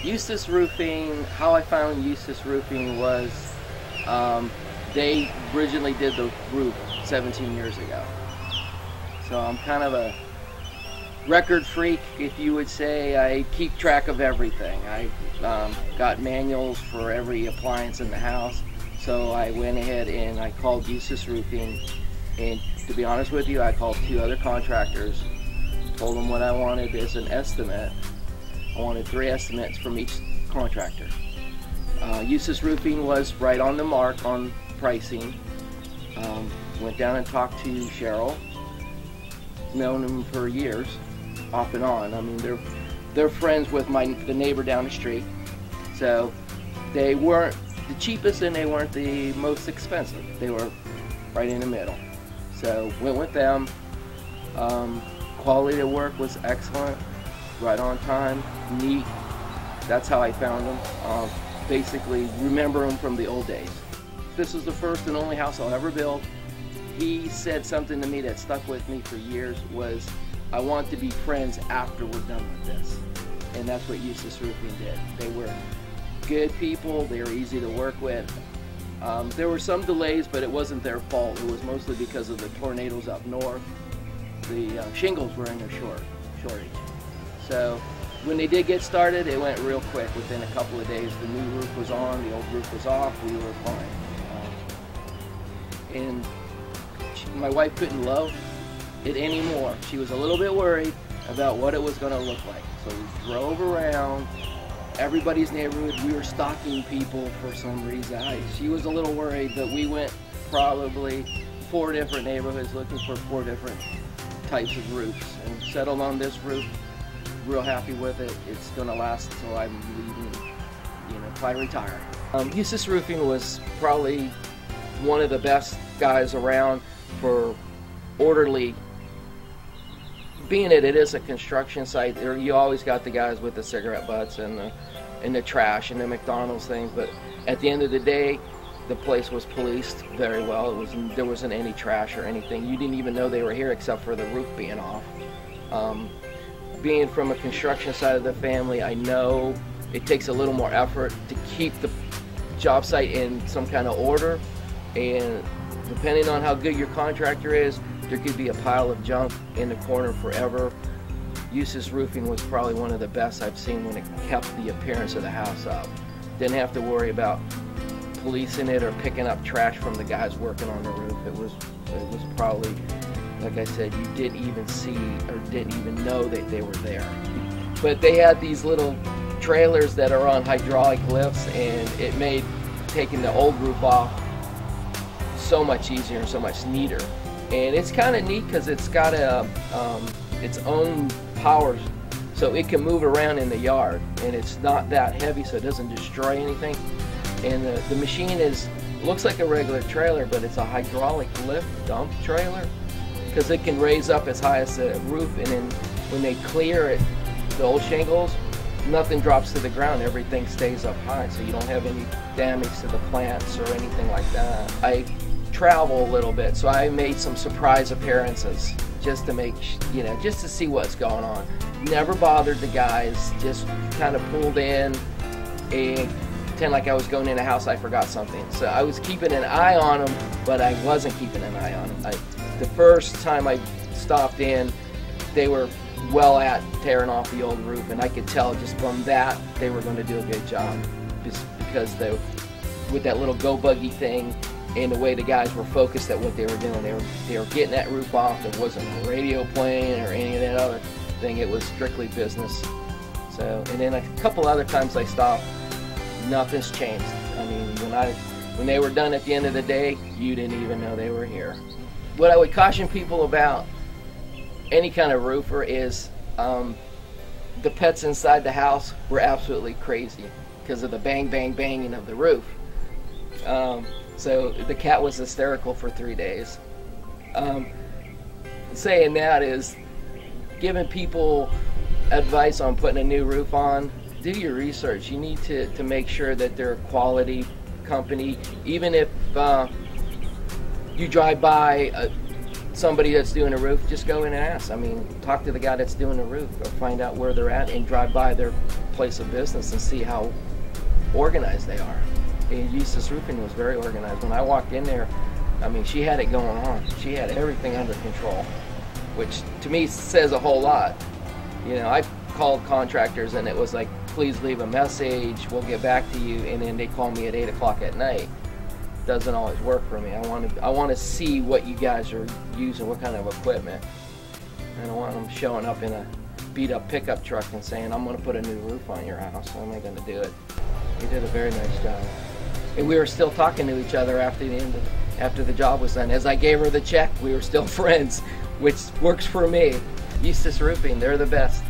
Eustis Roofing, how I found Eustis Roofing was they originally did the roof 17 years ago. So I'm kind of a record freak, if you would say. I keep track of everything. I got manuals for every appliance in the house. So I went ahead and I called Eustis Roofing, and to be honest with you, I called 2 other contractors, told them what I wanted as an estimate. I wanted 3 estimates from each contractor. Eustis Roofing was right on the mark on pricing. Went down and talked to Cheryl. Known them for years, off and on. I mean, they're friends with the neighbor down the street. So they weren't the cheapest and they weren't the most expensive. They were right in the middle. So went with them. Quality of work was excellent. Right on time, neat. That's how I found them. Basically, remember them from the old days. This is the first and only house I'll ever build. He said something to me that stuck with me for years, was I want to be friends after we're done with this. And that's what Eustis Roofing did. They were good people, they were easy to work with. There were some delays, but it wasn't their fault. It was mostly because of the tornadoes up north. The shingles were in their shortage. So when they did get started, it went real quick. Within a couple of days, the new roof was on, the old roof was off, we were fine. And my wife couldn't love it anymore. She was a little bit worried about what it was going to look like. So we drove around everybody's neighborhood. We were stalking people for some reason. She was a little worried, but we went probably 4 different neighborhoods looking for 4 different types of roofs and settled on this roof. Real happy with it. It's going to last until I'm leaving, if I retire. Eustis Roofing was probably one of the best guys around for orderly. Being it is a construction site, you always got the guys with the cigarette butts and the trash and the McDonald's things, but at the end of the day, the place was policed very well. There wasn't any trash or anything. You didn't even know they were here except for the roof being off. Being from a construction side of the family, I know it takes a little more effort to keep the job site in some kind of order, and depending on how good your contractor is, there could be a pile of junk in the corner forever. Eustis Roofing was probably one of the best I've seen when it kept the appearance of the house up. Didn't have to worry about policing it or picking up trash from the guys working on the roof. It was probably, like I said, you didn't even see or didn't even know that they were there. But they had these little trailers that are on hydraulic lifts, and it made taking the old roof off so much easier and so much neater. And it's kind of neat because it's got its own power, so it can move around in the yard, and it's not that heavy, so it doesn't destroy anything. And the machine looks like a regular trailer, but it's a hydraulic lift dump trailer, because it can raise up as high as the roof, and then when they clear it, the old shingles, nothing drops to the ground, everything stays up high, so you don't have any damage to the plants or anything like that. I travel a little bit, so I made some surprise appearances just to make, just to see what's going on. Never bothered the guys, just kind of pulled in and pretend like I was going in a house I forgot something. So I was keeping an eye on them, but I wasn't keeping an eye on them. The first time I stopped in, they were well at tearing off the old roof, and I could tell just from that they were going to do a good job, just because with that little go buggy thing and the way the guys were focused at what they were doing, they were getting that roof off. There wasn't a radio playing or any of that other thing. It was strictly business. So, and then a couple other times I stopped, nothing's changed. I mean, when they were done at the end of the day, you didn't even know they were here. What I would caution people about any kind of roofer is the pets inside the house were absolutely crazy because of the bang, bang, banging of the roof. So the cat was hysterical for 3 days. Saying that is giving people advice on putting a new roof on. Do your research. You need to make sure that they're a quality company. Even if you drive by somebody that's doing a roof, just go in and ask. I mean, talk to the guy that's doing the roof, or find out where they're at and drive by their place of business and see how organized they are. And Eustis Roofing was very organized. When I walked in there, I mean, she had it going on. She had everything under control, which to me says a whole lot. You know, I called contractors and it was like, please leave a message, we'll get back to you, and then they call me at 8 o'clock at night. Doesn't always work for me. I want to see what you guys are using, what kind of equipment. I don't want them showing up in a beat up pickup truck and saying, I'm going to put a new roof on your house. How am I going to do it? He did a very nice job. And we were still talking to each other after the job was done. As I gave her the check, we were still friends, which works for me. Eustis Roofing, they're the best.